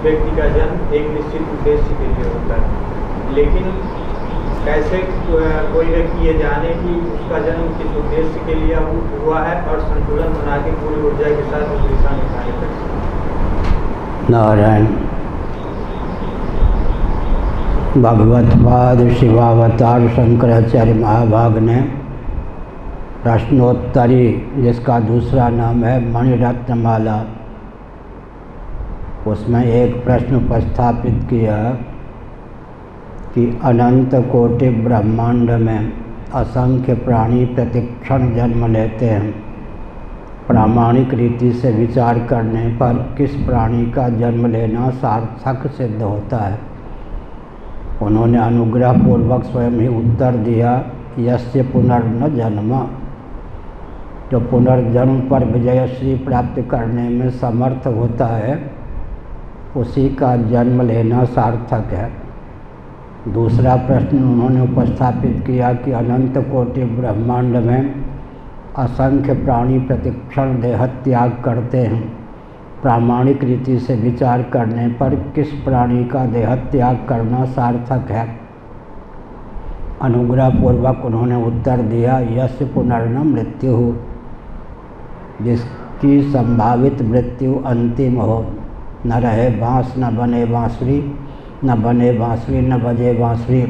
व्यक्ति का जन्म एक निश्चित उद्देश्य के लिए होता है, लेकिन कैसे कोई व्यक्ति ये जाने कि उसका जन्म किस उद्देश्य के लिए हुआ है और संतुलन बना के पूरी ऊर्जा के साथ उस दिशा में कार्य कर सके। नारायण। भगवत्पाद शिवावतार शंकराचार्य महाभाग ने प्रश्नोत्तरी, जिसका दूसरा नाम है मणिरत्नमाला, उसमें एक प्रश्न उपस्थापित किया कि अनंत कोटि ब्रह्मांड में असंख्य प्राणी प्रतिक्षण जन्म लेते हैं। प्रामाणिक रीति से विचार करने पर किस प्राणी का जन्म लेना सार्थक सिद्ध होता है? उन्होंने अनुग्रह पूर्वक स्वयं ही उत्तर दिया, यस्य पुनर्न जन्म, जो पुनर्जन्म पर विजयश्री प्राप्त करने में समर्थ होता है उसी का जन्म लेना सार्थक है। दूसरा प्रश्न उन्होंने उपस्थापित किया कि अनंत कोटि ब्रह्मांड में असंख्य प्राणी प्रतिक्षण देह त्याग करते हैं। प्रामाणिक रीति से विचार करने पर किस प्राणी का देह त्याग करना सार्थक है? अनुग्रह पूर्वक उन्होंने उत्तर दिया, यस्य पुनर्न मृत्यु, जिसकी संभावित मृत्यु अंतिम हो। न रहे बाँस न बने बाँसुरी, न बने बाँसुरी न बजे बाँसुरी।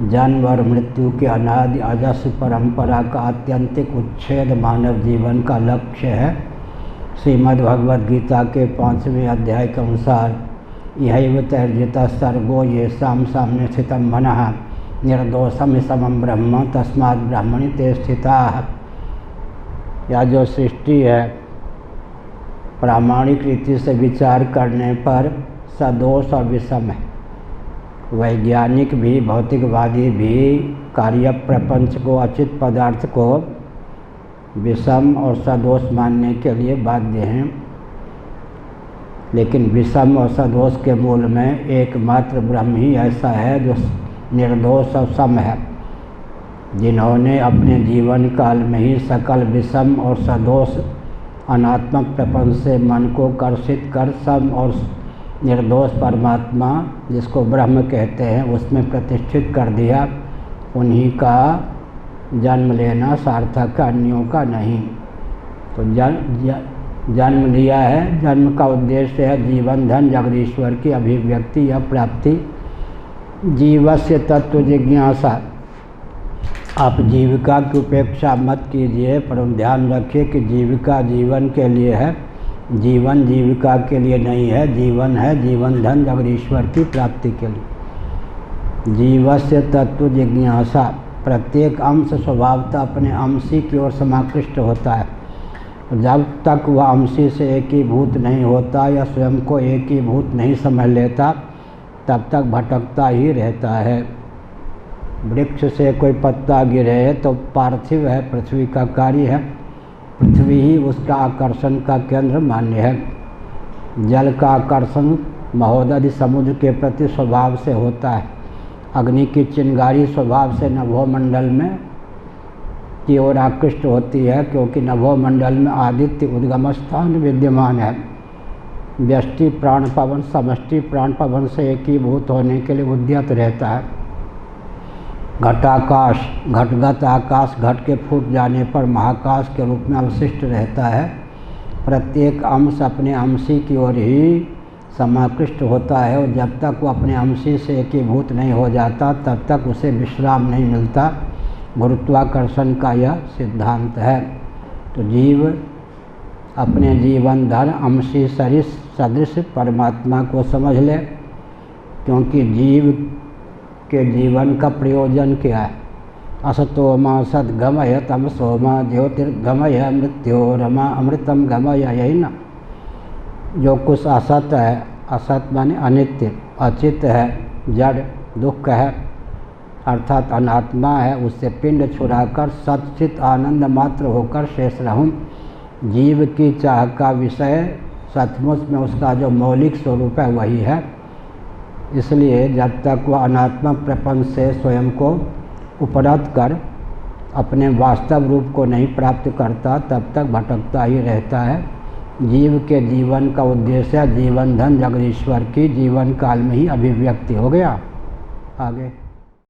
जन्म और मृत्यु के अनादि अजस्र परंपरा का आत्यंतिक उच्छेद मानव जीवन का लक्ष्य है। श्रीमद् भगवद गीता के 5वें अध्याय के अनुसार यहैव तैर्जितः सर्गो येषां साम्ये स्थितं मनः निर्दोषं समं ब्रह्म तस्माद् ब्रह्मणि ते स्थिताः। यह जो सृष्टि है प्रामाणिक रीति से विचार करने पर सदोष और विषम है। वैज्ञानिक भी भौतिकवादी भी कार्य प्रपंच को, अचित पदार्थ को विषम और सदोष मानने के लिए बाध्य हैं, लेकिन विषम और सदोष के मूल में एकमात्र ब्रह्म ही ऐसा है जो निर्दोष और सम है। जिन्होंने अपने जीवन काल में ही सकल विषम और सदोष अनात्मक प्रपंच से मन को कर्षित कर सम और निर्दोष परमात्मा, जिसको ब्रह्म कहते हैं, उसमें प्रतिष्ठित कर दिया, उन्हीं का जन्म लेना सार्थक है, अन्यों का नहीं। तो जन्म लिया है, जन्म का उद्देश्य है जीवन धन जगदीश्वर की अभिव्यक्ति या प्राप्ति। जीवस्य तत्व जिज्ञासा। आप जीविका की उपेक्षा मत कीजिए, परंतु ध्यान रखिए कि जीविका जीवन के लिए है, जीवन जीविका के लिए नहीं है। जीवन है जीवन धन जगदीश्वर की प्राप्ति के लिए। जीवस्य तत्व जिज्ञासा। प्रत्येक अंश स्वभावतः अपने अंशी की ओर समाकृष्ट होता है। जब तक वह अंशी से एकीभूत नहीं होता या स्वयं को एकीभूत नहीं समझ लेता तब तक भटकता ही रहता है। वृक्ष से कोई पत्ता गिरे तो पार्थिव है, पृथ्वी का कार्य है, पृथ्वी ही उसका आकर्षण का केंद्र मान्य है। जल का आकर्षण महोदधि समुद्र के प्रति स्वभाव से होता है। अग्नि की चिंगारी स्वभाव से नभोमंडल में की ओर आकृष्ट होती है, क्योंकि नभोमंडल में आदित्य उद्गम स्थान विद्यमान है। व्यष्टि प्राण पवन समष्टि प्राण पवन से एकीभूत होने के लिए उद्यत रहता है। घटाकाश, घटगत आकाश घट के फूट जाने पर महाकाश के रूप में अवशिष्ट रहता है। प्रत्येक अंश अपने अंशी की ओर ही समाकृष्ट होता है और जब तक वो अपने अंशी से एकीभूत नहीं हो जाता तब तक उसे विश्राम नहीं मिलता। गुरुत्वाकर्षण का यह सिद्धांत है। तो जीव अपने जीवन धन अंशी सदृश परमात्मा को समझ ले, क्योंकि जीव के जीवन का प्रयोजन क्या है? असतो मा सद्गमय तमसो मा ज्योतिर्गमय मृत्योरमा अमृतम गमय, यही ना। जो कुछ असत है, असत माने अनित्य, अचित है, जड़, दुख है, अर्थात अनात्मा है, उससे पिंड छुड़ाकर सच्चित आनंद मात्र होकर शेष रहूं। जीव की चाह का विषय सचमुच में उसका जो मौलिक स्वरूप है वही है। इसलिए जब तक वह अनात्मक प्रपंच से स्वयं को उपरत कर अपने वास्तव रूप को नहीं प्राप्त करता तब तक भटकता ही रहता है। जीव के जीवन का उद्देश्य जीवन धन जगदीश्वर की जीवन काल में ही अभिव्यक्ति हो गया। आगे